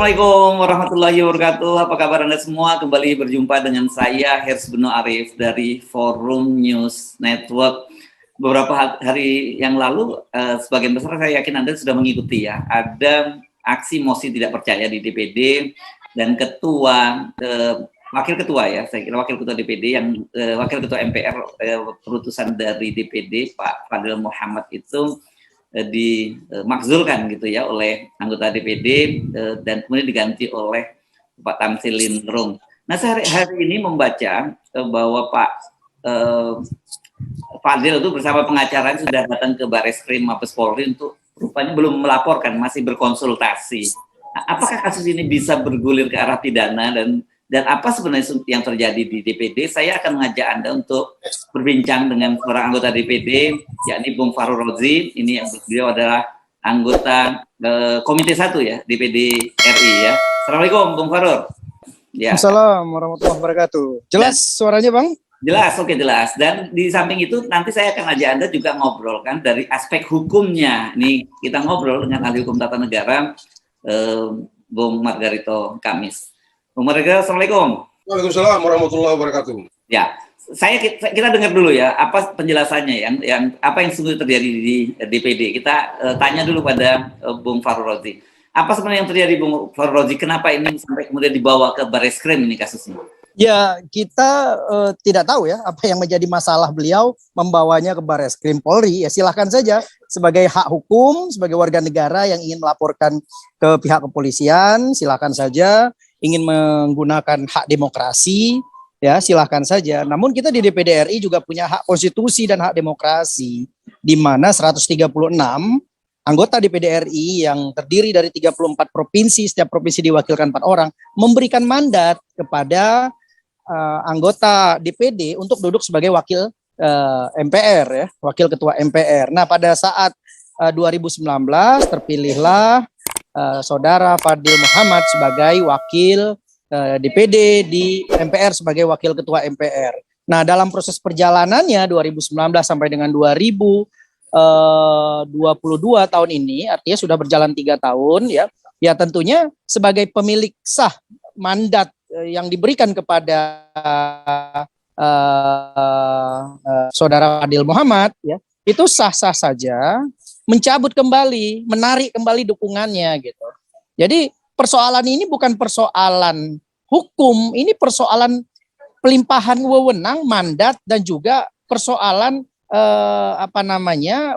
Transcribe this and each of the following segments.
Assalamualaikum warahmatullahi wabarakatuh. Apa kabar Anda semua? Kembali berjumpa dengan saya Hers Beno Arif dari Forum News Network. Beberapa hari yang lalu, sebagian besar saya yakin Anda sudah mengikuti ya. Ada aksi mosi tidak percaya di DPD dan wakil ketua ya, saya kira wakil ketua DPD wakil ketua MPR perutusan dari DPD Pak Fadil Muhammad itu dimakzulkan gitu ya oleh anggota DPD dan kemudian diganti oleh Pak Tamsil Lindrung. Nah, saya hari ini membaca bahwa Pak Fadil itu bersama pengacaranya sudah datang ke Bareskrim Mabes Polri untuk rupanya belum melaporkan, masih berkonsultasi. Nah, apakah kasus ini bisa bergulir ke arah pidana dan apa sebenarnya yang terjadi di DPD? Saya akan mengajak Anda untuk berbincang dengan seorang anggota DPD, yakni Bung Farul Rozi. Ini beliau adalah anggota Komite 1 ya, DPD RI ya. Assalamualaikum Bung Farul. Ya. Assalamualaikum warahmatullahi wabarakatuh. Jelas suaranya Bang? Jelas, oke jelas. Dan di samping itu nanti saya akan ajak Anda juga ngobrol kan dari aspek hukumnya. Ini kita ngobrol dengan ahli hukum tata negara, Bung Margarito Kamis. Bung Margarito, Assalamualaikum. Waalaikumsalam warahmatullahi wabarakatuh. Ya, kita dengar dulu ya apa penjelasannya yang apa yang sungguh terjadi di DPD. Kita tanya dulu pada Bung Farul Rozi. Apa sebenarnya yang terjadi Bung Farul Rozi? Kenapa ini sampai kemudian dibawa ke Bareskrim ini kasusnya? Ya, kita tidak tahu ya apa yang menjadi masalah beliau membawanya ke Bareskrim Polri. Ya silahkan saja sebagai hak hukum, sebagai warga negara yang ingin melaporkan ke pihak kepolisian, silahkan saja. Ingin menggunakan hak demokrasi, ya silahkan saja. Namun kita di DPD RI juga punya hak konstitusi dan hak demokrasi, di mana 136 anggota DPD RI yang terdiri dari 34 provinsi, setiap provinsi diwakilkan 4 orang, memberikan mandat kepada anggota DPD untuk duduk sebagai wakil MPR, ya, wakil ketua MPR. Nah, pada saat 2019 terpilihlah Saudara Fadil Muhammad sebagai wakil DPD di MPR sebagai wakil ketua MPR. Nah, dalam proses perjalanannya 2019 sampai dengan 2022 tahun ini, artinya sudah berjalan 3 tahun ya. Ya tentunya sebagai pemilik sah mandat yang diberikan kepada Saudara Fadil Muhammad ya, itu sah-sah saja mencabut kembali, menarik kembali dukungannya gitu. Jadi persoalan ini bukan persoalan hukum, ini persoalan pelimpahan wewenang, mandat dan juga persoalan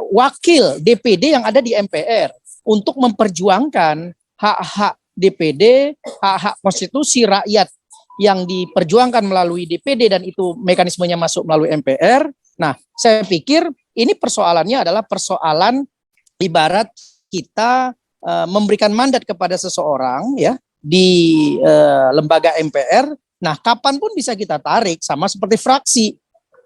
wakil DPD yang ada di MPR untuk memperjuangkan hak-hak DPD, hak-hak konstitusi rakyat yang diperjuangkan melalui DPD dan itu mekanismenya masuk melalui MPR. Nah, saya pikir ini persoalannya adalah persoalan ibarat kita memberikan mandat kepada seseorang ya di lembaga MPR. Nah, kapanpun bisa kita tarik, sama seperti fraksi,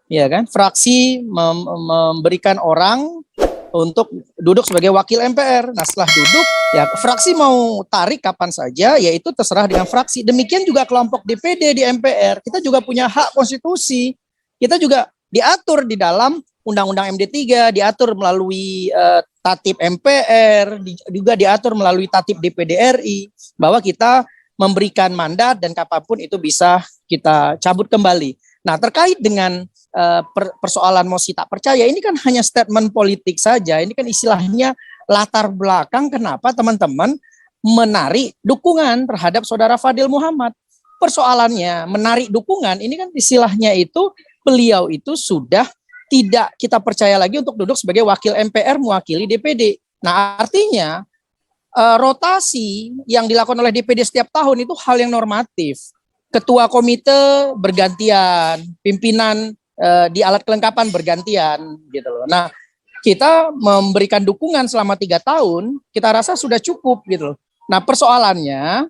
ya kan? Fraksi memberikan orang untuk duduk sebagai wakil MPR. Nah, setelah duduk, ya fraksi mau tarik kapan saja, yaitu terserah dengan fraksi. Demikian juga kelompok DPD di MPR. Kita juga punya hak konstitusi. Kita juga diatur di dalam Undang-Undang MD3, diatur melalui Tatip MPR, juga diatur melalui Tatip DPD RI, bahwa kita memberikan mandat dan kapanpun itu bisa kita cabut kembali. Nah, terkait dengan persoalan mosi tak percaya, ini kan hanya statement politik saja. Ini kan istilahnya latar belakang kenapa teman-teman menarik dukungan terhadap Saudara Fadil Muhammad. Persoalannya menarik dukungan, ini kan istilahnya itu beliau itu sudah tidak kita percaya lagi untuk duduk sebagai wakil MPR mewakili DPD. Nah, artinya rotasi yang dilakukan oleh DPD setiap tahun itu hal yang normatif. Ketua komite bergantian, pimpinan di alat kelengkapan bergantian gitu loh. Nah, kita memberikan dukungan selama 3 tahun, kita rasa sudah cukup gitu loh. Nah, persoalannya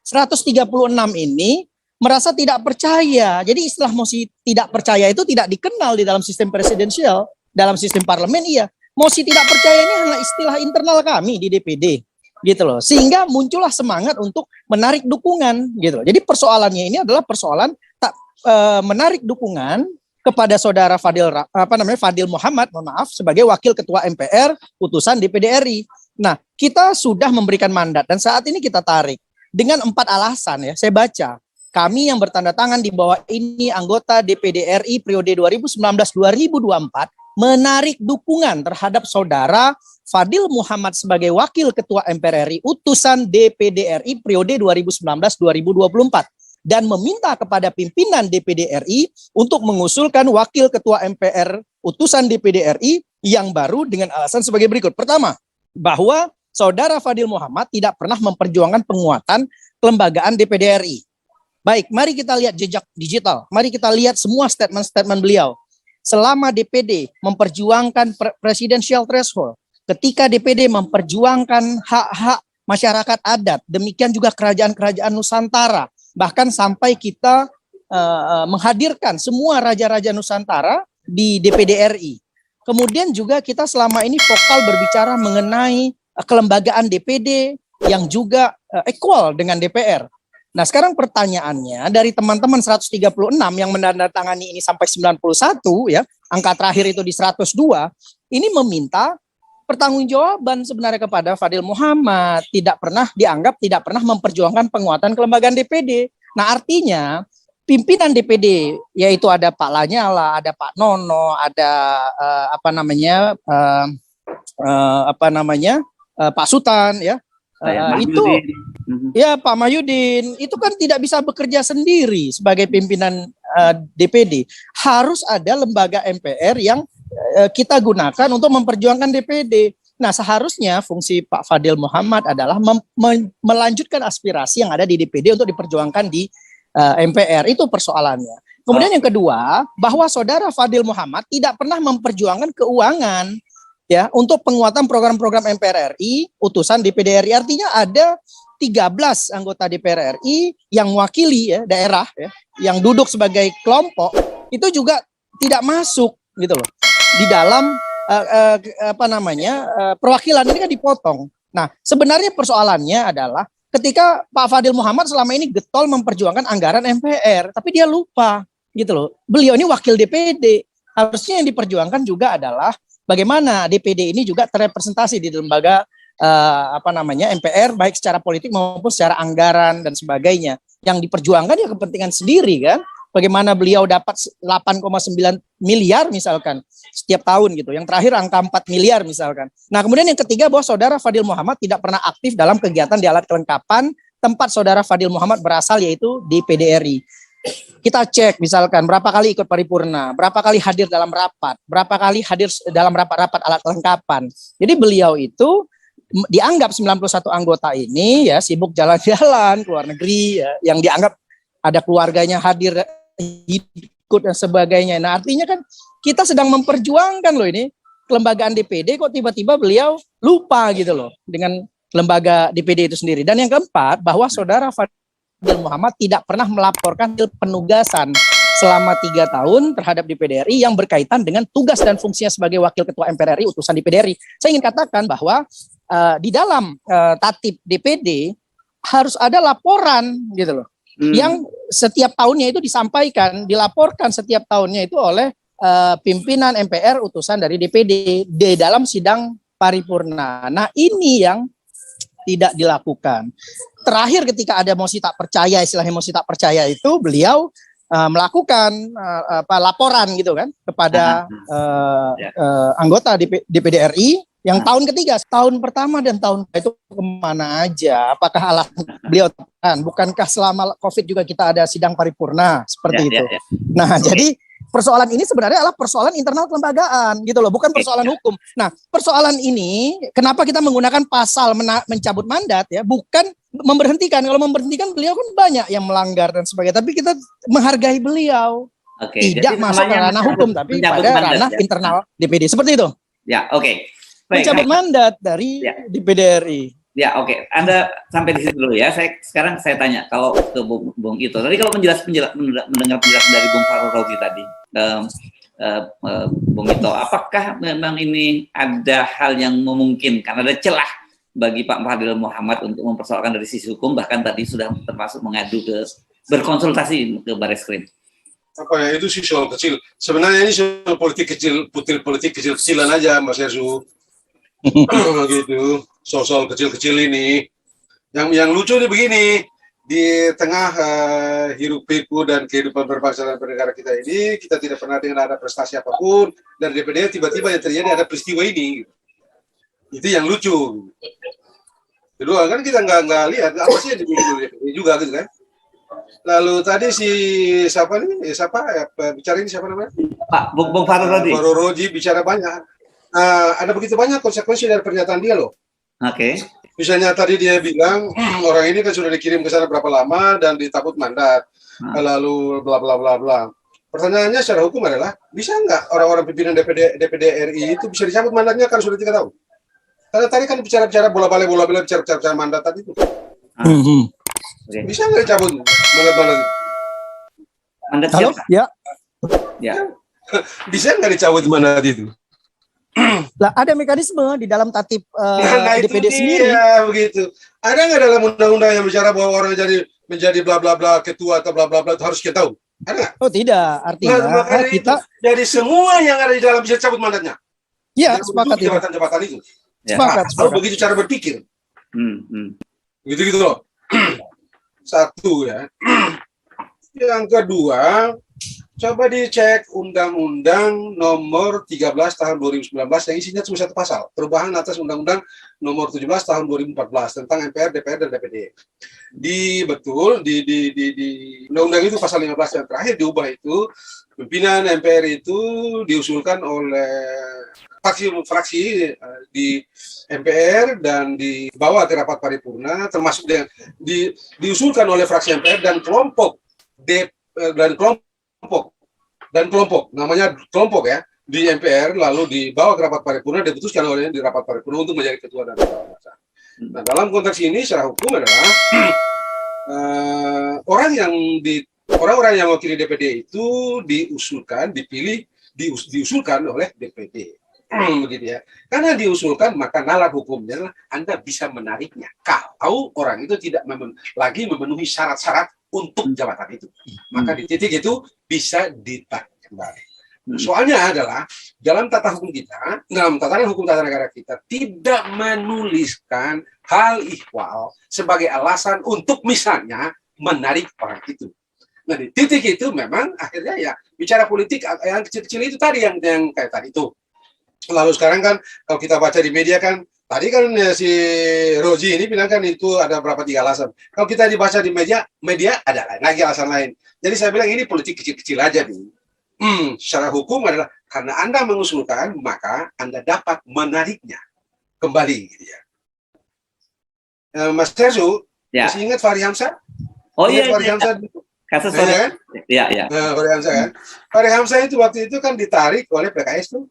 136 ini merasa tidak percaya. Jadi istilah mosi tidak percaya itu tidak dikenal di dalam sistem presidensial, dalam sistem parlemen iya. Mosi tidak percaya ini adalah istilah internal kami di DPD. Gitu loh. Sehingga muncullah semangat untuk menarik dukungan gitu loh. Jadi persoalannya ini adalah persoalan menarik dukungan kepada Saudara Fadil Muhammad, mohon maaf, sebagai wakil ketua MPR utusan DPD RI. Nah, kita sudah memberikan mandat dan saat ini kita tarik. dengan 4 alasan ya. Saya baca. Kami yang bertanda tangan di bawah ini anggota DPD RI periode 2019-2024 menarik dukungan terhadap saudara Fadil Muhammad sebagai Wakil Ketua MPR RI utusan DPD RI periode 2019-2024 dan meminta kepada pimpinan DPD RI untuk mengusulkan Wakil Ketua MPR utusan DPD RI yang baru dengan alasan sebagai berikut. Pertama, bahwa saudara Fadil Muhammad tidak pernah memperjuangkan penguatan kelembagaan DPD RI. Baik, mari kita lihat jejak digital. Mari kita lihat semua statement-statement beliau. Selama DPD memperjuangkan presidential threshold, ketika DPD memperjuangkan hak-hak masyarakat adat, demikian juga kerajaan-kerajaan Nusantara, bahkan sampai kita menghadirkan semua raja-raja Nusantara di DPD RI. Kemudian juga kita selama ini vokal berbicara mengenai kelembagaan DPD yang juga equal dengan DPR. Nah, sekarang pertanyaannya dari teman-teman 136 yang menandatangani ini sampai 91 ya, angka terakhir itu di 102, ini meminta pertanggungjawaban sebenarnya kepada Fadil Muhammad, tidak pernah memperjuangkan penguatan kelembagaan DPD. Nah, artinya pimpinan DPD yaitu ada Pak Lanyala, ada Pak Nono, ada Pak Sultan ya. Itu ya Pak Mahyudin itu kan tidak bisa bekerja sendiri sebagai pimpinan DPD. Harus ada lembaga MPR yang kita gunakan untuk memperjuangkan DPD. Nah, seharusnya fungsi Pak Fadil Muhammad adalah melanjutkan aspirasi yang ada di DPD untuk diperjuangkan di MPR. Itu persoalannya. Kemudian yang kedua, bahwa saudara Fadil Muhammad tidak pernah memperjuangkan keuangan ya untuk penguatan program-program MPR RI utusan DPD RI. Artinya ada 13 anggota DPR RI yang mewakili ya daerah ya, yang duduk sebagai kelompok itu juga tidak masuk gitu loh di dalam perwakilan ini kan dipotong. Nah, sebenarnya persoalannya adalah ketika Pak Fadil Muhammad selama ini getol memperjuangkan anggaran MPR, tapi dia lupa gitu loh. Beliau ini wakil DPD. Harusnya yang diperjuangkan juga adalah bagaimana DPD ini juga terrepresentasi di lembaga MPR baik secara politik maupun secara anggaran dan sebagainya. Yang diperjuangkan ya kepentingan sendiri kan. Bagaimana beliau dapat 8,9 miliar misalkan setiap tahun gitu. Yang terakhir angka 4 miliar misalkan. Nah, kemudian yang ketiga bahwa saudara Fadil Muhammad tidak pernah aktif dalam kegiatan di alat kelengkapan tempat saudara Fadil Muhammad berasal yaitu di PDRI. Kita cek misalkan berapa kali ikut paripurna, berapa kali hadir dalam rapat, berapa kali hadir dalam rapat-rapat alat kelengkapan. Jadi beliau itu dianggap 91 anggota ini ya sibuk jalan-jalan ke luar negeri ya, yang dianggap ada keluarganya hadir ikut dan sebagainya. Nah, artinya kan kita sedang memperjuangkan loh ini kelembagaan DPD kok tiba-tiba beliau lupa gitu loh dengan lembaga DPD itu sendiri. Dan yang keempat bahwa saudara Fadil Muhammad tidak pernah melaporkan penugasan selama 3 tahun terhadap DPD RI yang berkaitan dengan tugas dan fungsinya sebagai wakil ketua MPR RI utusan DPD RI. Saya ingin katakan bahwa di dalam tatip DPD harus ada laporan gitu loh. Yang setiap tahunnya itu disampaikan, dilaporkan setiap tahunnya itu oleh pimpinan MPR utusan dari DPD di dalam sidang paripurna. Nah, ini yang tidak dilakukan. Terakhir ketika ada mosi tak percaya, istilahnya mosi tak percaya itu beliau melakukan laporan gitu kan kepada anggota DPD RI yang tahun ketiga, tahun pertama dan tahun itu kemana aja? Apakah alasan beliau kan? Bukankah selama COVID juga kita ada sidang paripurna seperti itu? Nah, jadi persoalan ini sebenarnya adalah persoalan internal kelembagaan gitu loh, bukan persoalan hukum. Nah, persoalan ini kenapa kita menggunakan pasal mencabut mandat ya, bukan memberhentikan. Kalau memberhentikan beliau kan banyak yang melanggar dan sebagainya, tapi kita menghargai beliau. Tidak masuk ke ranah hukum tapi pada ranah internal DPD. Seperti itu. Ya, oke. Mencabut mandat dari DPD RI. Ya, oke. Anda sampai di situ dulu ya. Sekarang saya tanya kalau ke Bung Ito. Tadi kalau mendengar penjelasan dari Bung Farul Rozi tadi, Bung Ito, apakah memang ini ada hal yang memungkinkan, ada celah bagi Pak Fadil Muhammad untuk mempersoalkan dari sisi hukum, bahkan tadi sudah termasuk mengadu berkonsultasi ke Barreskrim? Apa ya, itu sih soal kecil. Sebenarnya ini soal politik kecil, politik kecil-kecilan aja, Mas Hersu. Gitu, soal kecil-kecil ini. Yang lucu nih begini, di tengah hiruk pikuk dan kehidupan berbangsa dan bernegara kita ini, kita tidak pernah dengar ada prestasi apapun, dan DPD tiba-tiba yang terjadi ada peristiwa ini. Itu yang lucu. Kedua kan kita nggak lihat apa sih yang dibikin oleh DPD juga gitu kan. Lalu tadi siapa bicara ini siapa namanya? Pak Bung Farul Roji bicara banyak. Ada begitu banyak konsekuensi dari pernyataan dia loh. Oke. Misalnya tadi dia bilang orang ini kan sudah dikirim ke sana berapa lama dan ditakut mandat, lalu bla bla bla bla. Pertanyaannya secara hukum adalah bisa nggak orang-orang pimpinan DPD RI itu bisa dicabut mandatnya kan sudah 3 tahun? Karena tadi kan bicara bola-balik bicara mandat tadi itu. Okay. Bisa nggak dicabut mandat? Mandat Halo? siapa? Ya. Bisa nggak dicabut mandat itu? Lah ada mekanisme di dalam tatip Nah, DPD itu sendiri. dia, begitu. Ada nggak dalam undang-undang yang bicara bahwa orang menjadi bla bla bla ketua atau bla bla bla harus kita tahu? Ada nggak? Oh tidak, artinya Makanya kita dari semua yang ada di dalam bisa cabut mandatnya. ya Dan sepakat untuk itu. jabatan-jabatan itu. Sepakat, Lalu sepakat. begitu cara berpikir. Gitu loh. Satu ya. Yang kedua, coba dicek Undang-Undang Nomor 13 Tahun 2019 yang isinya cuma 1 pasal, perubahan atas Undang-Undang Nomor 17 Tahun 2014 tentang MPR, DPR, dan DPD. Di Undang-Undang itu pasal 15 yang terakhir diubah itu, pimpinan MPR itu diusulkan oleh fraksi di MPR dan dibawa ke rapat paripurna, termasuk diusulkan oleh fraksi MPR dan kelompok namanya kelompok ya di MPR, lalu dibawa ke rapat paripurna, diputuskan oleh di rapat paripurna untuk menjadi ketua dan penguasa. Nah, dalam konteks ini secara hukum adalah orang-orang yang mewakili DPD itu diusulkan oleh DPD. Begitu ya. Karena diusulkan maka nalar hukumnya Anda bisa menariknya kalau orang itu tidak lagi memenuhi syarat-syarat untuk jabatan itu. Maka di titik itu bisa ditarik kembali. Soalnya adalah dalam tatanan hukum tata negara kita tidak menuliskan hal ihwal sebagai alasan untuk misalnya menarik orang itu. Nah di titik itu memang akhirnya ya bicara politik yang kecil-kecil itu tadi yang kayak tadi itu. Lalu sekarang kan kalau kita baca di media kan tadi kan si Roji ini bilang kan itu ada berapa 3 alasan. Kalau kita dibaca di media ada lagi alasan lain. Jadi saya bilang ini politik kecil-kecil aja nih. Secara hukum adalah karena Anda mengusulkan maka Anda dapat menariknya kembali gitu ya. Mas Sersu, masih ingat Fahri Hamzah? Oh iya. Fahri Hamzah kasus kan? Iya. Fahri Hamzah kan? Fahri Hamzah itu waktu itu kan ditarik oleh PKS tuh.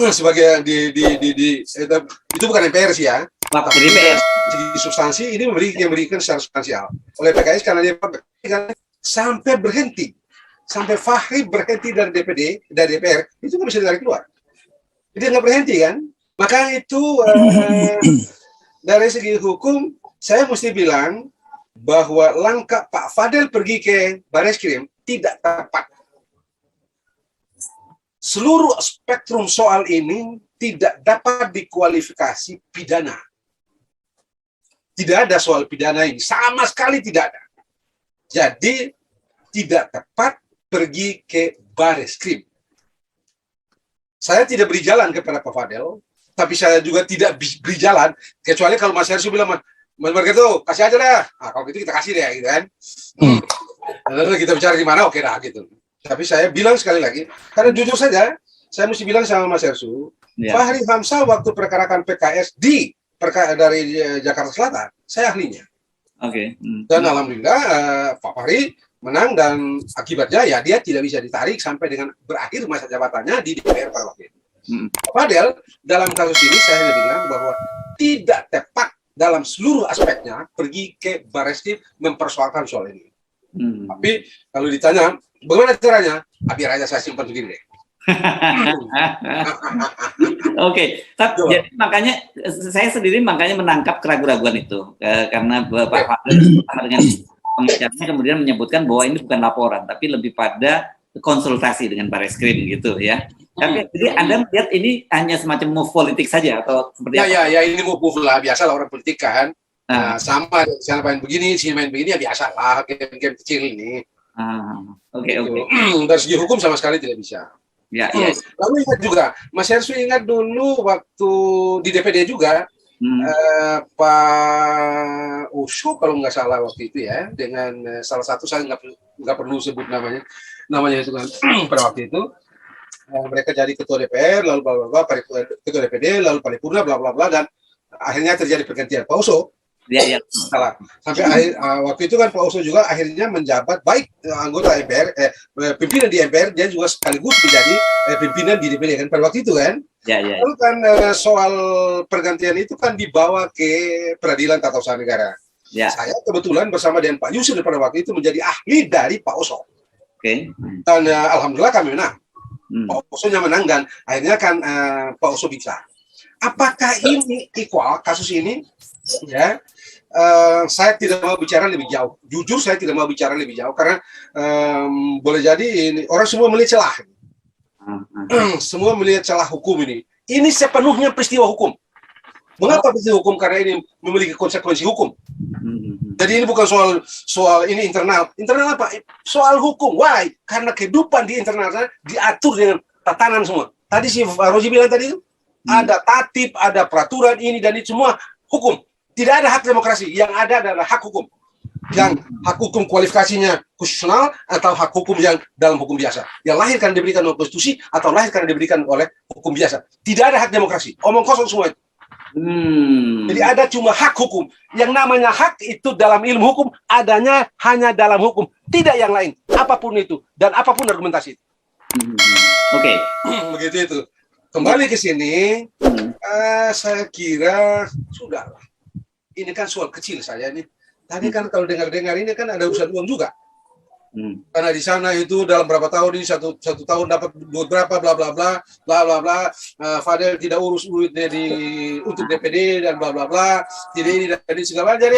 Sebagai itu bukan MPR sih ya. Tapi segi substansi ini memberikan secara substansial oleh PKS karena dia sampai berhenti, sampai Fahri berhenti dari DPR itu nggak bisa ditarik keluar. Dia nggak berhenti kan? Maka itu dari segi hukum saya mesti bilang bahwa langkah Pak Fadel pergi ke Bareskrim tidak tepat. Seluruh spektrum soal ini tidak dapat dikualifikasi pidana. Tidak ada soal pidana ini, sama sekali tidak ada. Jadi tidak tepat pergi ke Bareskrim. Saya tidak beri jalan kepada Pak Fadel, tapi saya juga tidak beri jalan kecuali kalau Mas Hersu bilang, Mas Margaretto, kasih aja dah. Kalau gitu kita kasih deh, gitu kan. Lalu kita bicara di mana, oke dah, gitu. Tapi saya bilang sekali lagi, karena jujur saja, saya mesti bilang sama Mas Hersu, Fahri Hamzah waktu perkarakan PKS dari Jakarta Selatan, saya ahlinya. Oke. Dan alhamdulillah Pak Fahri menang dan akibatnya ya dia tidak bisa ditarik sampai dengan berakhir masa jabatannya di DPR pada waktu itu. Padahal dalam kasus ini saya hanya bilang bahwa tidak tepat dalam seluruh aspeknya pergi ke Bareskrim mempersoalkan soal ini. Tapi kalau ditanya bagaimana caranya, biar aja saya simpan sendiri deh. Oke, jadi makanya saya sendiri menangkap keraguan-keraguan itu karena Pak Fadel dengan pembicaranya kemudian menyebutkan bahwa ini bukan laporan tapi lebih pada konsultasi dengan Bareskrim gitu ya. Jadi Anda melihat ini hanya semacam move politik saja atau seperti apa? Ya, ini move lah, biasa lah orang politik kan. Sama, sana main begini, sini main begini, ya biasa lah, game-game kecil ini. Oke. Dari segi hukum sama sekali tidak bisa. Ya. Lalu ingat juga, Mas Hersu ingat dulu waktu di DPD juga, Pak Oso kalau nggak salah waktu itu ya, dengan salah satu, saya nggak perlu sebut namanya itu kan, pada waktu itu mereka jadi ketua DPR, lalu bla bla bla, ketua DPD, lalu paripurna, bla bla bla, dan akhirnya terjadi pergantian Pak Oso. Ya. Salah. Sampai waktu itu kan Pak Oso juga akhirnya menjabat baik anggota MPR, pimpinan di MPR, dia juga sekaligus menjadi pimpinan di DPD kan pada waktu itu kan. Ya. Lalu kan soal pergantian itu kan dibawa ke Peradilan Tata Usaha Negara. Ya. Saya kebetulan bersama dengan Pak Yusuf pada waktu itu menjadi ahli dari Pak Oso. Oke. Dan alhamdulillah kami menang. Pak Oso-nya menang dan akhirnya kan Pak Oso bisa. Apakah ini equal kasus ini? Ya, saya tidak mau bicara lebih jauh. Jujur saya tidak mau bicara lebih jauh karena boleh jadi ini orang semua melihat celah. Semua melihat celah hukum ini. Ini sepenuhnya peristiwa hukum. Mengapa peristiwa hukum? Karena ini memiliki konsekuensi hukum. Jadi ini bukan soal ini internal. Internal apa? Soal hukum. Why? Karena kehidupan di internal sana diatur dengan tatanan semua. Tadi si Rozi bilang tadi itu ada tatib, ada peraturan ini dan itu semua hukum. Tidak ada hak demokrasi, yang ada adalah hak hukum. Yang hak hukum kualifikasinya konstitusional atau hak hukum yang dalam hukum biasa. Yang lahir karena diberikan oleh konstitusi atau lahir karena diberikan oleh hukum biasa. Tidak ada hak demokrasi, omong kosong semua itu. Jadi ada cuma hak hukum. Yang namanya hak itu dalam ilmu hukum adanya hanya dalam hukum, tidak yang lain. Apapun itu dan apapun argumentasi itu. Oke. Begitu itu. Kembali ke sini, saya kira sudah. Ini kan soal kecil saya nih. Tadi kan kalau dengar-dengar ini kan ada urusan uang juga. Karena di sana itu dalam berapa tahun ini satu tahun dapat berapa bla bla bla bla bla bla. Fadel tidak urus duitnya untuk DPD dan bla bla bla. Tidak ini dan ini segala jadi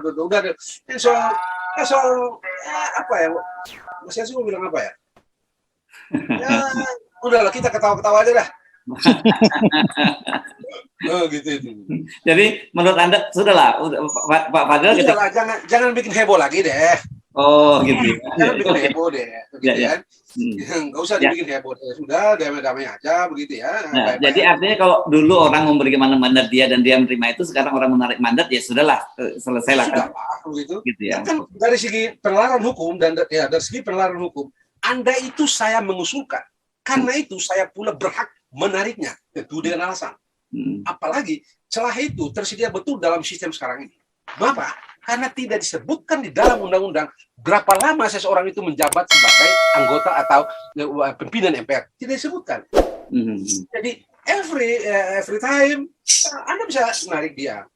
udah. Ini soal apa ya? Mas Yasin mau bilang apa ya? Ya udahlah kita ketawa-ketawa aja dah. Gitu itu. Jadi menurut Anda sudahlah Pak Fadel kita jangan bikin heboh lagi deh. Oh gitu. Jangan bikin heboh deh. Begitu kan? Enggak usah dibikin heboh. Sudah damai-damai aja begitu ya. Nah, jadi artinya kalau dulu orang memberikan mandat dia dan dia menerima itu, sekarang orang menarik mandat ya sudahlah selesailah kan. Begitu. Gitu ya. Kan dari segi penalaran hukum dan ya dari segi penalaran hukum, Anda itu saya mengusulkan. Karena itu saya pula berhak menariknya. Tentu dengan alasan. Apalagi celah itu tersedia betul dalam sistem sekarang ini. Mengapa? Karena tidak disebutkan di dalam undang-undang berapa lama seseorang itu menjabat sebagai anggota atau pimpinan MPR. Tidak disebutkan. Jadi every time Anda bisa menarik dia.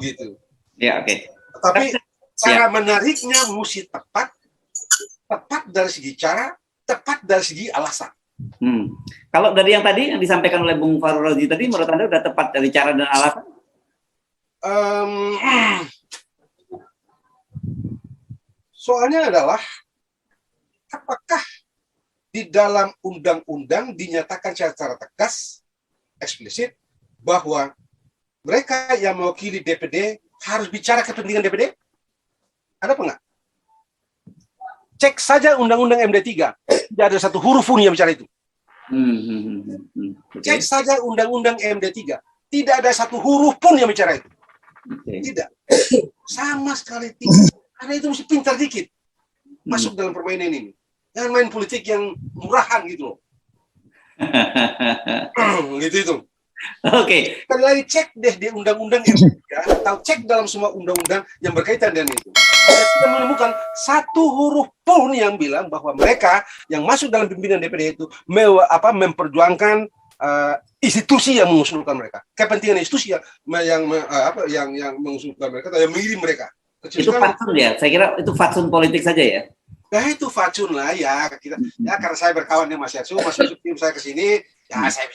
Gitu. Ya, oke. Tapi cara menariknya mesti tepat dari segi cara, tepat dari segi alasan. Kalau dari yang tadi yang disampaikan oleh Bung Fahru Razi tadi, menurut Anda sudah tepat dari cara dan alasan? Soalnya adalah apakah di dalam undang-undang dinyatakan secara tegas, eksplisit bahwa mereka yang mewakili DPD harus bicara kepentingan DPD? Ada apa enggak? Cek saja undang-undang MD3, tidak ada satu huruf pun yang bicara itu. Cek saja undang-undang MD3, tidak ada satu huruf pun yang bicara itu. Tidak, sama sekali tidak. Karena itu mesti pintar dikit masuk dalam permainan ini. Jangan main politik yang murahan gitu loh. Gitu itu. Oke. Sekali lagi cek deh di undang-undang MD3 atau cek dalam semua undang-undang yang berkaitan dengan itu. Saya tidak menemukan satu huruf pun yang bilang bahwa mereka yang masuk dalam pimpinan DPD itu memperjuangkan institusi yang mengusulkan mereka, kepentingan institusi yang mengusulkan mereka atau yang mengirim mereka. Itu fatsun ya, saya kira itu fatsun politik saja ya. Nah itu fatsun lah ya kita. Ya karena saya berkawan dengan Mas Yasu tim saya ke sini, ya saya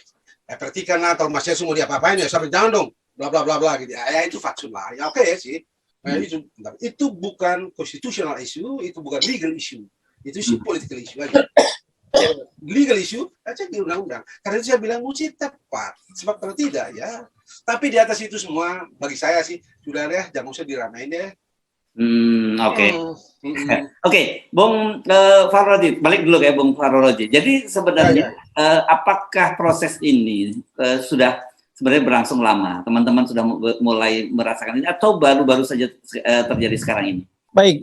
perhatikan lah kalau Mas Yasu mau diapa-apain ya sampai jangan dong, bla bla bla bla gitu. Ya itu fatsun lah. Ya oke sih. Itu bukan constitutional issue, itu bukan legal issue, itu political issue aja. legal issue, cek di undang-undang. Karena itu saya bilang uji tepat. Sebab kalau tidak ya. Tapi di atas itu semua, bagi saya sih, sudah deh, jangan usah diramein deh. Oke. Oke, Bung Farodi, balik dulu ya Bung Farodi. Jadi sebenarnya apakah proses ini sudah sebenarnya berlangsung lama? Teman-teman sudah mulai merasakan ini atau baru-baru saja terjadi sekarang ini? Baik,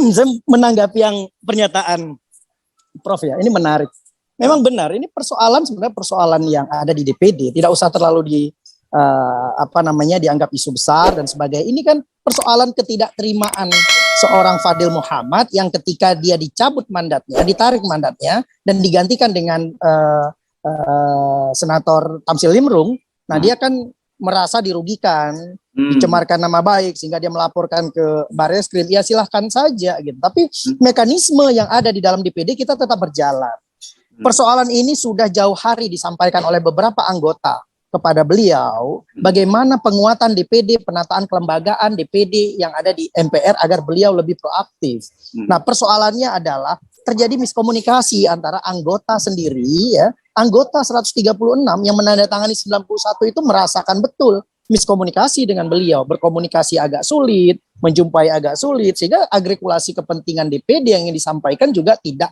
saya menanggapi yang pernyataan Prof ya, ini menarik. Memang benar, ini sebenarnya persoalan yang ada di DPD, tidak usah terlalu dianggap isu besar dan sebagainya. Ini kan persoalan ketidakterimaan seorang Fadil Muhammad yang ketika dia dicabut mandatnya, ditarik mandatnya dan digantikan dengan Senator Tamsil Limrung. Nah, dia kan merasa dirugikan, dicemarkan nama baik sehingga dia melaporkan ke Barreskrim. Ya silahkan saja gitu. Tapi mekanisme yang ada di dalam DPD kita tetap berjalan. Persoalan ini sudah jauh hari disampaikan oleh beberapa anggota kepada beliau bagaimana penguatan DPD, penataan kelembagaan DPD yang ada di MPR agar beliau lebih proaktif. Nah, persoalannya adalah terjadi miskomunikasi antara anggota sendiri ya. Anggota 136 yang menandatangani 91 itu merasakan betul miskomunikasi dengan beliau, berkomunikasi agak sulit, menjumpai agak sulit sehingga agregulasi kepentingan DPD yang ingin disampaikan juga tidak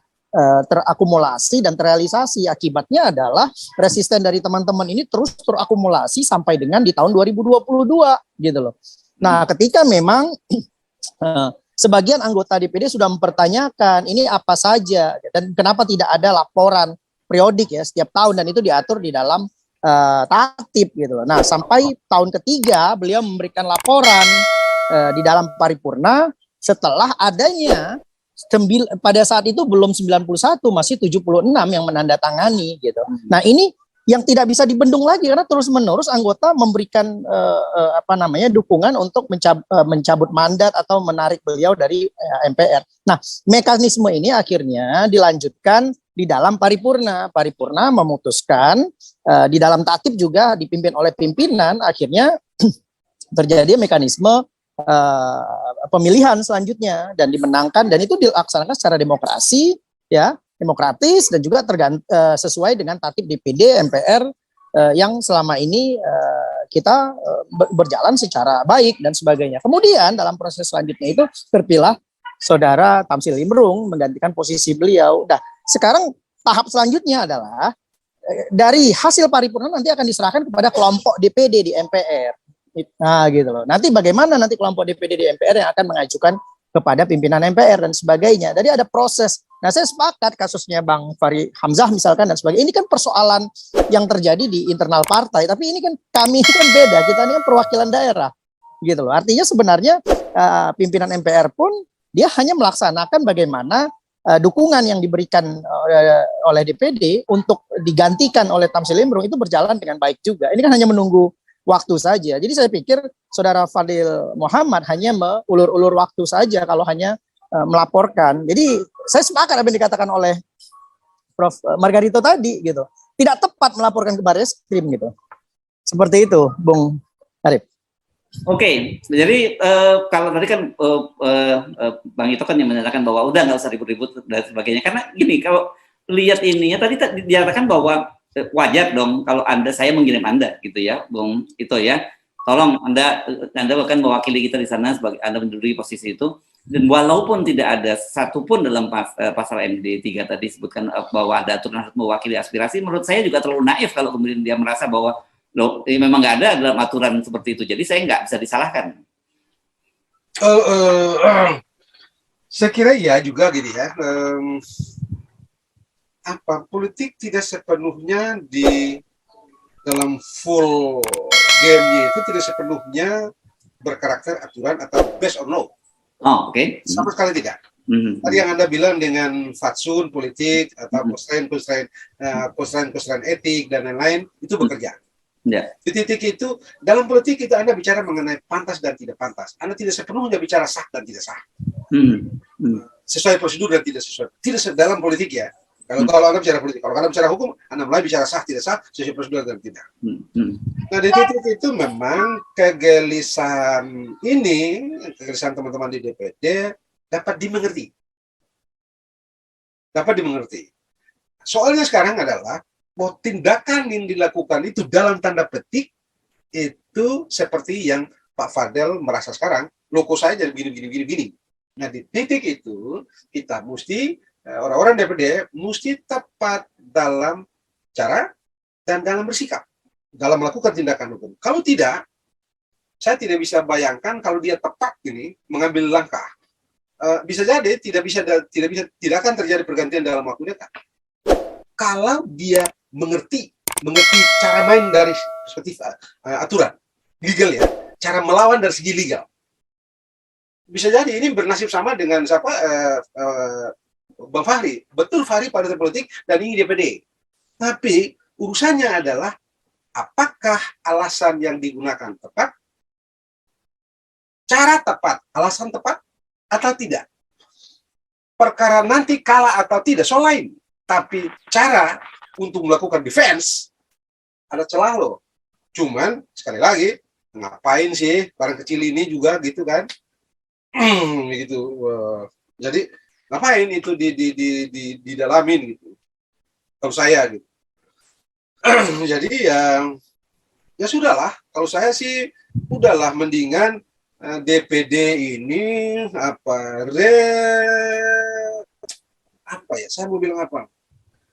terakumulasi dan terrealisasi. Akibatnya adalah resisten dari teman-teman ini terus terakumulasi sampai dengan di tahun 2022 gitu loh. Nah, ketika memang sebagian anggota DPD sudah mempertanyakan ini apa saja dan kenapa tidak ada laporan periodik ya setiap tahun dan itu diatur di dalam tatib gitu loh. Nah, sampai tahun ketiga beliau memberikan laporan di dalam paripurna setelah adanya pada saat itu belum 91, masih 76 yang menandatangani gitu. Nah, ini yang tidak bisa dibendung lagi karena terus-menerus anggota memberikan dukungan untuk mencabut mandat atau menarik beliau dari MPR. Nah, mekanisme ini akhirnya dilanjutkan di dalam paripurna. Paripurna memutuskan di dalam tatib juga dipimpin oleh pimpinan, akhirnya terjadi mekanisme pemilihan selanjutnya dan dimenangkan dan itu dilaksanakan secara demokratis dan juga sesuai dengan tatib DPD MPR yang selama ini kita berjalan secara baik dan sebagainya. Kemudian dalam proses selanjutnya itu terpilih Saudara Tamsil Limrung menggantikan posisi beliau. Nah, sekarang tahap selanjutnya adalah dari hasil paripurna nanti akan diserahkan kepada kelompok DPD di MPR. Nah gitu loh. Nanti bagaimana nanti kelompok DPD di MPR yang akan mengajukan kepada pimpinan MPR dan sebagainya. Jadi ada proses. Nah, saya sepakat kasusnya Bang Fahri Hamzah misalkan dan sebagainya. Ini kan persoalan yang terjadi di internal partai. Tapi ini kan kami kan beda. Kita ini kan perwakilan daerah. Gitu loh. Artinya sebenarnya pimpinan MPR pun dia hanya melaksanakan bagaimana dukungan yang diberikan oleh DPD untuk digantikan oleh Tamsil Limrung itu berjalan dengan baik juga. Ini kan hanya menunggu waktu saja. Jadi saya pikir Saudara Fadil Muhammad hanya mengulur-ulur waktu saja kalau hanya melaporkan. Jadi saya sepakat apa yang dikatakan oleh Prof. Margarito tadi gitu. Tidak tepat melaporkan ke Barreskrim gitu. Seperti itu, Bung Arif. Oke, jadi kalau tadi kan Bang Ito kan yang menyatakan bahwa udah nggak usah ribut-ribut dan sebagainya. Karena gini, kalau lihat ininya tadi dikatakan bahwa wajar dong kalau saya mengirim Anda gitu ya, Bung Ito ya. Tolong Anda bahkan mewakili kita di sana sebagai Anda menduduki posisi itu. Dan walaupun tidak ada satupun dalam pasal MD 3 tadi sebutkan bahwa ada aturan mewakili aspirasi, menurut saya juga terlalu naif kalau kemudian dia merasa bahwa memang nggak ada dalam aturan seperti itu. Jadi saya nggak bisa disalahkan. Saya kira ya juga gini ya. Politik tidak sepenuhnya di dalam full game-nya itu tidak sepenuhnya berkarakter aturan atau based on law. Oh, oke. Sama sekali tidak. Tadi yang Anda bilang dengan fatsun politik atau constraint etik dan lain-lain itu bekerja. Yeah. Di titik itu dalam politik itu Anda bicara mengenai pantas dan tidak pantas. Anda tidak sepenuhnya bicara sah dan tidak sah. Sesuai prosedur dan tidak sesuai. Tidak dalam politik ya. Kalau Anda bicara politik, kalau Anda bicara hukum, Anda mulai bicara sah tidak sah, sesuai prosedur dan tidak. Nah, di titik itu memang kegelisahan teman-teman di DPD dapat dimengerti. Soalnya sekarang adalah bahwa tindakan yang dilakukan itu dalam tanda petik itu seperti yang Pak Fadel merasa sekarang, loko saya jadi gini. Nah di titik itu kita mesti orang-orang DPD mesti tepat dalam cara dan dalam bersikap dalam melakukan tindakan hukum. Kalau tidak, saya tidak bisa bayangkan kalau dia tepat ini mengambil langkah. Bisa jadi tidak akan terjadi pergantian dalam waktu dekat. Kalau dia mengerti cara main dari seperti aturan legal ya, cara melawan dari segi legal. Bisa jadi ini bernasib sama dengan siapa Bang Fahri. Betul Fahri partai politik dan ini DPD. Tapi urusannya adalah apakah alasan yang digunakan tepat, cara tepat, alasan tepat atau tidak. Perkara nanti kalah atau tidak soal lain. Tapi cara untuk melakukan defense ada celah loh. Cuman sekali lagi ngapain sih barang kecil ini juga gitu kan? Gitu. Jadi ngapain itu didalamin gitu? Kalau saya gitu. Jadi ya sudahlah. Kalau saya sih udahlah mendingan DPD ini apa ya? Saya mau bilang apa?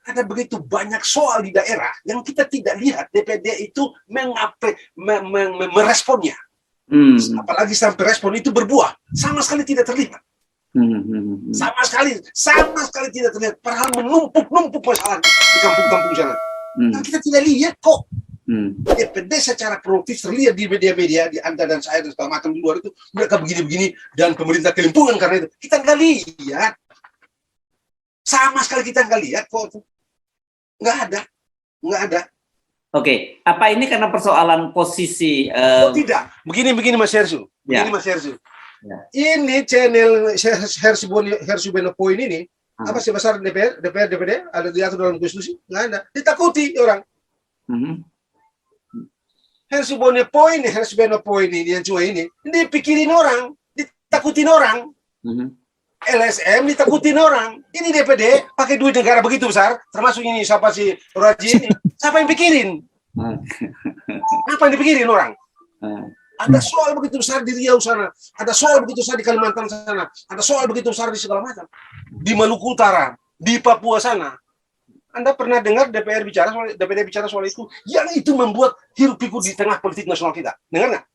Ada begitu banyak soal di daerah yang kita tidak lihat DPD itu meresponnya. Apalagi sampai respon itu berbuah, sama sekali tidak terlihat. Sama sekali tidak terlihat. Padahal menumpuk masalah di kampung-kampung sana. Nah, kita tidak lihat kok. DPD secara produktif terlihat di media-media, di Anda dan saya dan segala macam di luar itu mereka begini-begini dan pemerintah kelimpungan karena itu. Kita nggak lihat. Sama sekali kita nggak lihat kok. Nggak ada. Oke, apa ini karena persoalan posisi? Oh tidak, begini Mas Hersu. Mas Hersu. Ya. Ini channel Hersu Benopoin ini apa sih besar DPD ada diatur dalam konstitusi? Nggak ada. Ditakuti orang. Hersu Benopoin ini yang cuma ini dipikirin orang, ditakutin orang. LSM ditakutin orang. Ini DPD pakai duit negara begitu besar, termasuk ini siapa sih Raji ini? Siapa yang pikirin? Apa yang dipikirin orang? Ada soal begitu besar di Riau sana, ada soal begitu besar di Kalimantan sana, ada soal begitu besar di segala macam. Di Maluku Utara, di Papua sana. Anda pernah dengar DPD bicara soal itu? Yang itu membuat hiruk pikuk di tengah politik nasional kita. Dengar nggak?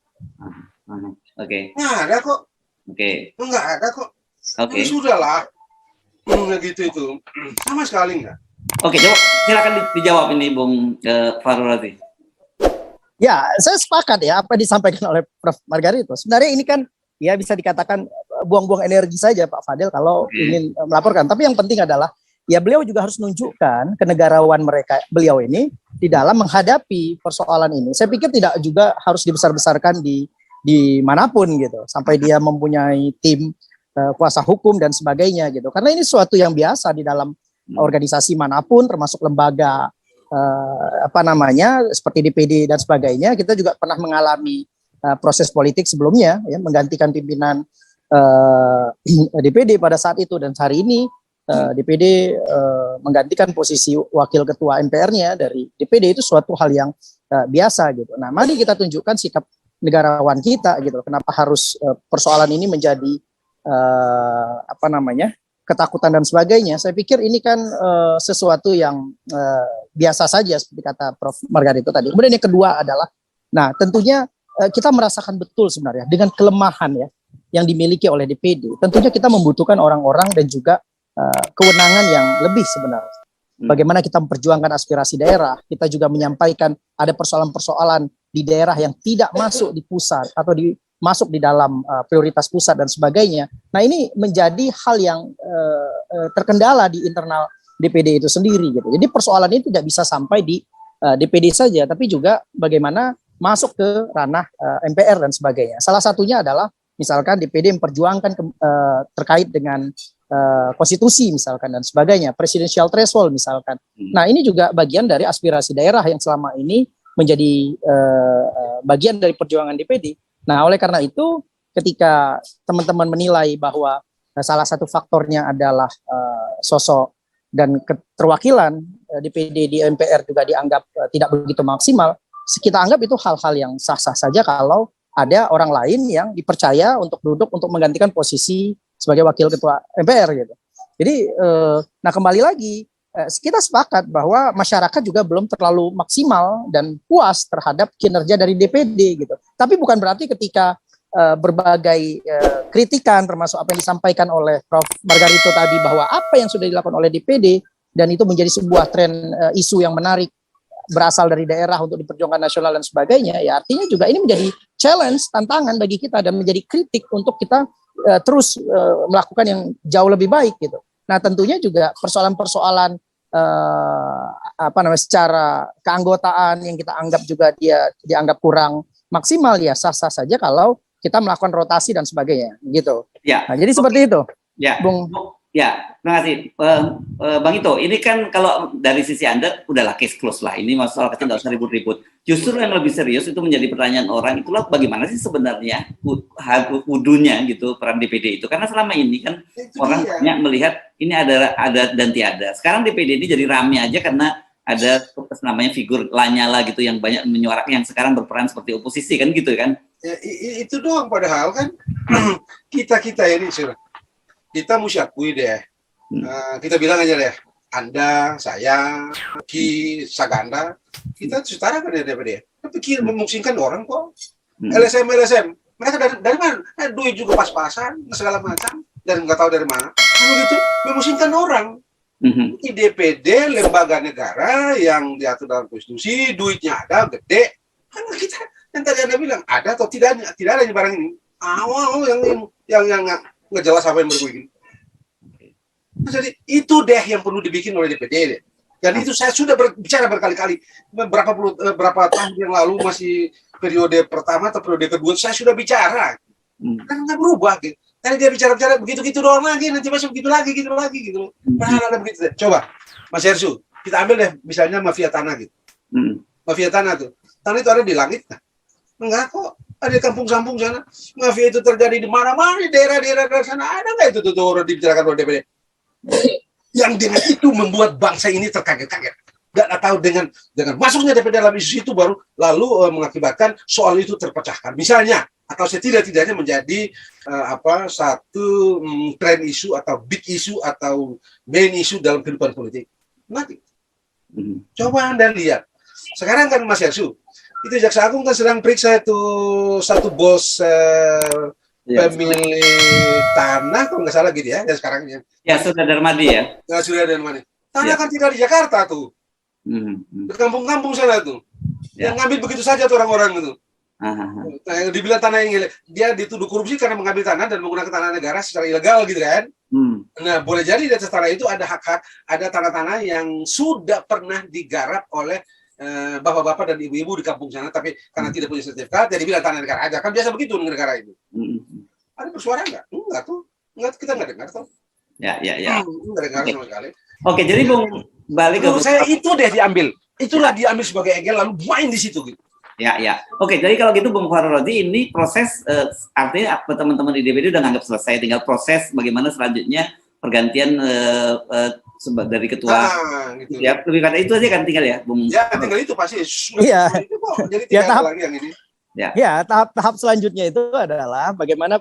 Oke. Nggak ada kok. Oke. Nggak ada kok. Oke. Sudahlah. Gitu itu. Sama sekali nggak. Oke, silakan dijawab ini Bung Farurati. Ya, saya sepakat ya apa disampaikan oleh Prof. Margarito. Sebenarnya ini kan ya bisa dikatakan buang-buang energi saja Pak Fadel kalau ingin melaporkan. Tapi yang penting adalah ya beliau juga harus menunjukkan kenegarawan beliau ini di dalam menghadapi persoalan ini. Saya pikir tidak juga harus dibesar-besarkan di manapun gitu. Sampai dia mempunyai tim kuasa hukum dan sebagainya gitu. Karena ini suatu yang biasa di dalam organisasi manapun termasuk lembaga seperti DPD dan sebagainya. Kita juga pernah mengalami proses politik sebelumnya ya, menggantikan pimpinan DPD pada saat itu dan hari ini DPD menggantikan posisi wakil ketua MPR-nya dari DPD itu suatu hal yang biasa gitu. Nah, mari kita tunjukkan sikap negarawan kita gitu. Kenapa harus persoalan ini menjadi ketakutan dan sebagainya. Saya pikir ini kan sesuatu yang biasa saja seperti kata Prof. Margarito tadi. Kemudian yang kedua adalah, nah tentunya kita merasakan betul sebenarnya dengan kelemahan ya yang dimiliki oleh DPD. Tentunya kita membutuhkan orang-orang dan juga kewenangan yang lebih sebenarnya. Bagaimana kita memperjuangkan aspirasi daerah, kita juga menyampaikan ada persoalan-persoalan di daerah yang tidak masuk di pusat atau masuk di dalam prioritas pusat dan sebagainya. Nah ini menjadi hal yang terkendala di internal DPD itu sendiri gitu. Jadi persoalan ini tidak bisa sampai di DPD saja, tapi juga bagaimana masuk ke ranah MPR dan sebagainya. Salah satunya adalah misalkan DPD memperjuangkan terkait dengan konstitusi misalkan dan sebagainya, presidensial threshold misalkan. Nah ini juga bagian dari aspirasi daerah yang selama ini menjadi bagian dari perjuangan DPD. Nah oleh karena itu ketika teman-teman menilai bahwa salah satu faktornya adalah sosok dan keterwakilan DPD di MPR juga dianggap tidak begitu maksimal, kita anggap itu hal-hal yang sah-sah saja kalau ada orang lain yang dipercaya untuk duduk untuk menggantikan posisi sebagai wakil ketua MPR gitu. Jadi, nah kembali lagi kita sepakat bahwa masyarakat juga belum terlalu maksimal dan puas terhadap kinerja dari DPD gitu. Tapi bukan berarti ketika berbagai kritikan termasuk apa yang disampaikan oleh Prof. Margarito tadi bahwa apa yang sudah dilakukan oleh DPD dan itu menjadi sebuah tren isu yang menarik berasal dari daerah untuk diperjuangkan nasional dan sebagainya, ya artinya juga ini menjadi challenge, tantangan bagi kita dan menjadi kritik untuk kita terus melakukan yang jauh lebih baik gitu. Nah tentunya juga persoalan-persoalan secara keanggotaan yang kita anggap juga dia dianggap kurang maksimal, ya sah-sah saja kalau kita melakukan rotasi dan sebagainya gitu. Ya. Nah, jadi seperti itu. Ya. Bung. Ya, terima kasih. Bang Ito, ini kan kalau dari sisi Anda udahlah case close lah. Ini masalah kecil, nggak usah ribut-ribut. Justru yang lebih serius itu menjadi pertanyaan orang, itulah bagaimana sih sebenarnya wudunya gitu peran DPD itu. Karena selama ini kan orang banyak melihat ini ada dan tiada. Sekarang DPD ini jadi rame aja karena ada namanya figur Lanyala gitu yang banyak menyuarakan, yang sekarang berperan seperti oposisi kan gitu kan. Ya, itu doang, padahal kan kita ini kita mesti akui deh, kita bilang aja deh, Anda, saya, Ki, Saganda, kita setara kan ya DPD. Tapi Ki memusingkan orang kok. LSM, mereka dari mana? Duit juga pas-pasan, segala macam, dan nggak tahu dari mana. Lalu gitu, memusingkan orang. Di DPD, lembaga negara yang diatur dalam konstitusi, duitnya ada, gede. Kan kita, yang tadi Anda bilang, ada atau tidak ada barang ini. Awal yang nggak jelas apa yang berbunyi. Jadi itu deh yang perlu dibikin oleh DPD deh. Dan itu saya sudah berbicara berkali-kali, berapa tahun yang lalu, masih periode pertama atau periode kedua, saya sudah bicara. Kan nggak berubah gitu. Tadi dia bicara begitu-gitu doang lagi, nanti masih begitu lagi gitu. Padahal ada begitu deh. Coba Mas Hersu, kita ambil deh misalnya mafia tanah gitu. Mafia tanah tuh, tanah itu ada di langit kan? Enggak kok, ada di kampung-kampung sana. Mafia itu terjadi di mana-mana, di daerah-daerah sana. Ada nggak itu tuh orang dibicarakan oleh DPD? Yang dengan itu membuat bangsa ini terkaget-kaget. Gak tahu dengan masuknya DPD dalam isu itu baru lalu mengakibatkan soal itu terpecahkan. Misalnya, atau setidak-tidaknya menjadi satu tren isu atau big isu atau main isu dalam kehidupan politik. Mati. Coba Anda lihat. Sekarang kan Mas Hersu, itu Jaksa Agung kan sedang periksa itu satu bos pemilik tanah, kalau nggak salah gitu ya sekarang ya. Ya, Surya Darmadi ya. Nah, Surya Darmadi. Tanah kan tidak di Jakarta tuh. Di kampung-kampung sana tuh. Yang ngambil begitu saja tuh orang-orang itu. Nah, dibilang tanah yang dia dituduh korupsi karena mengambil tanah dan menggunakan tanah negara secara ilegal gitu kan. Nah, boleh jadi di atas tanah itu ada hak-hak, ada tanah-tanah yang sudah pernah digarap oleh bapak-bapak dan ibu-ibu di kampung sana, tapi karena tidak punya sertifikat, jadi bilang tanah negara aja. Kan biasa begitu negara itu. Ada bersuara nggak? Enggak tuh. Enggak, kita nggak dengar tuh. Ya. Nggak dengar sama sekali. Oke, jadi Bung balik ke saya itu deh diambil. Itulah diambil sebagai egel lalu main di situ gitu. Ya. Oke, jadi kalau gitu Bung Farodi, ini proses artinya teman-teman di DPD udah nganggap selesai, tinggal proses bagaimana selanjutnya pergantian dari ketua. Gitu. Ya, lebih kata itu aja kan tinggal ya, Bung. Ya, tinggal itu pasti. Iya. Jadi tinggal lagi yang ini. Ya, tahap selanjutnya itu adalah bagaimana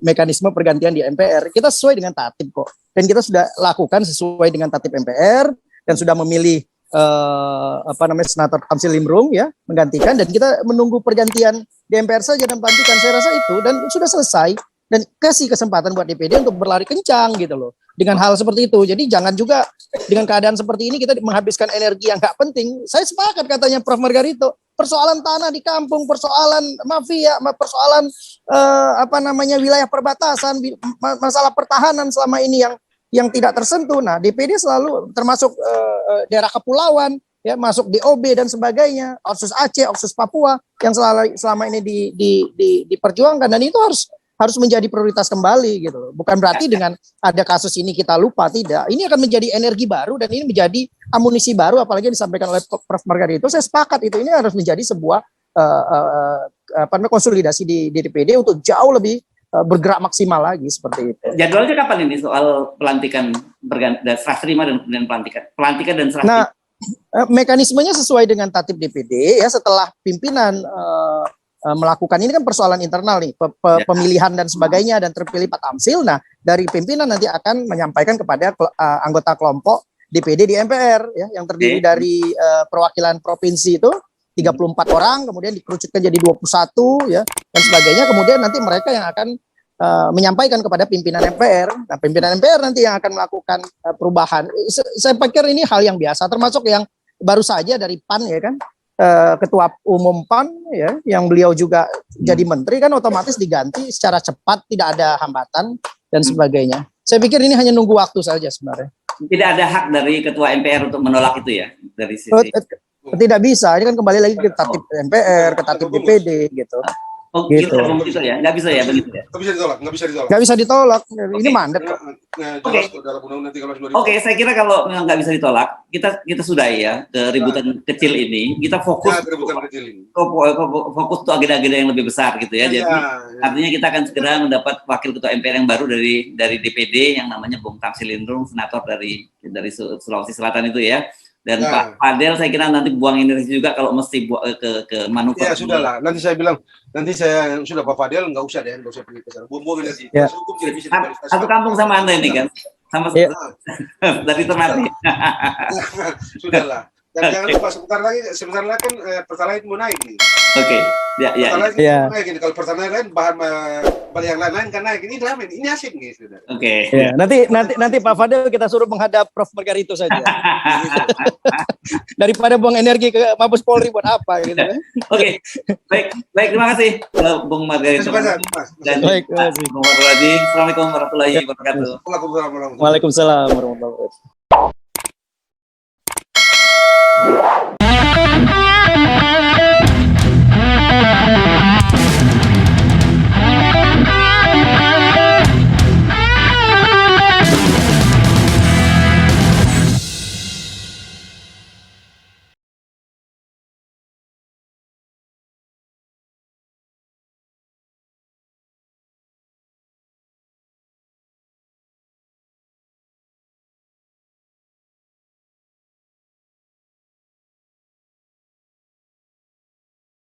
mekanisme pergantian di MPR. Kita sesuai dengan tatib kok. Dan kita sudah lakukan sesuai dengan tatib MPR dan sudah memilih Senator Tamsil Limrung ya menggantikan, dan kita menunggu pergantian di MPR saja dan pelantikan. Saya rasa itu dan sudah selesai, dan kasih kesempatan buat DPD untuk berlari kencang gitu loh dengan hal seperti itu. Jadi jangan juga dengan keadaan seperti ini kita menghabiskan energi yang nggak penting. Saya sepakat katanya Prof. Margarito, persoalan tanah di kampung, persoalan mafia, persoalan wilayah perbatasan, masalah pertahanan selama ini yang tidak tersentuh. Nah, DPD selalu termasuk daerah kepulauan, ya masuk DOB dan sebagainya, Otsus Aceh, Otsus Papua yang selama ini diperjuangkan, dan itu harus menjadi prioritas kembali gitu. Bukan berarti dengan ada kasus ini kita lupa, tidak. Ini akan menjadi energi baru dan ini menjadi amunisi baru, apalagi yang disampaikan oleh Prof. Margarito. Saya sepakat itu, ini harus menjadi sebuah konsolidasi di DPD untuk jauh lebih bergerak maksimal lagi seperti itu. Jadwalnya kapan ini soal pelantikan serah terima dan kemudian pelantikan dan serah terima? Nah, mekanismenya sesuai dengan tatip DPD ya, setelah pimpinan melakukan ini kan persoalan internal nih, pemilihan dan sebagainya, dan terpilih Pak Tamsil. Nah, dari pimpinan nanti akan menyampaikan kepada anggota kelompok DPD di MPR ya, yang terdiri dari perwakilan provinsi itu 34 orang, kemudian dikerucutkan jadi 21 ya, dan sebagainya. Kemudian nanti mereka yang akan menyampaikan kepada pimpinan MPR. Nah, pimpinan MPR nanti yang akan melakukan perubahan. Saya pikir ini hal yang biasa, termasuk yang baru saja dari PAN ya kan, Ketua Umum PAN ya, yang beliau juga jadi menteri, kan otomatis diganti secara cepat, tidak ada hambatan dan sebagainya. Saya pikir ini hanya nunggu waktu saja sebenarnya. Tidak ada hak dari Ketua MPR untuk menolak itu ya, dari sisi. Tidak bisa, ini kan kembali lagi ke tatip MPR, ke tatip DPD gitu. Oh, gitu. Gitu ya, nggak bisa ya begitu ya. Nggak bisa ditolak, nggak bisa ditolak. Nggak bisa ditolak, ini mandat. Dalam Undang-Undang 13 2000. Oke, saya kira kalau memang nggak bisa ditolak, kita sudahi ya keributan kecil ini. Kita fokus keributan kecil ini. Fokus untuk agenda-agenda yang lebih besar gitu ya. Jadi artinya kita akan segera mendapat wakil ketua MPR yang baru dari DPD yang namanya Bung Tamsil Lindrung, senator dari Sulawesi Selatan itu ya. Dan Pak Fadel saya kira nanti buang energi juga kalau mesti ke manuver. Ya sudahlah, nanti saya bilang, sudah Pak Fadel nggak usah pergi ke sana. Buang energi. Ya. Hukum tidak bisa. Satu kampung sama Anda ini kan, sama dari Ternate. Sudahlah. Dan jangan lupa sebentar lagi kan Pertalite mau naik nih. Oke. Ya. Mau naik ini. Kalau Pertalite lain bahan yang lain kan naik. Ini ramai, ini asik nih sudah. Oke. Ya, nanti Pak Fadel kita suruh menghadap Prof Margarito saja. Daripada buang energi ke Mabes Polri buat apa gitu. Oke. Baik, terima kasih Bung Margarito. Dan baik, terima kasih. Assalamualaikum warahmatullahi wabarakatuh. Waalaikumsalam warahmatullahi wabarakatuh.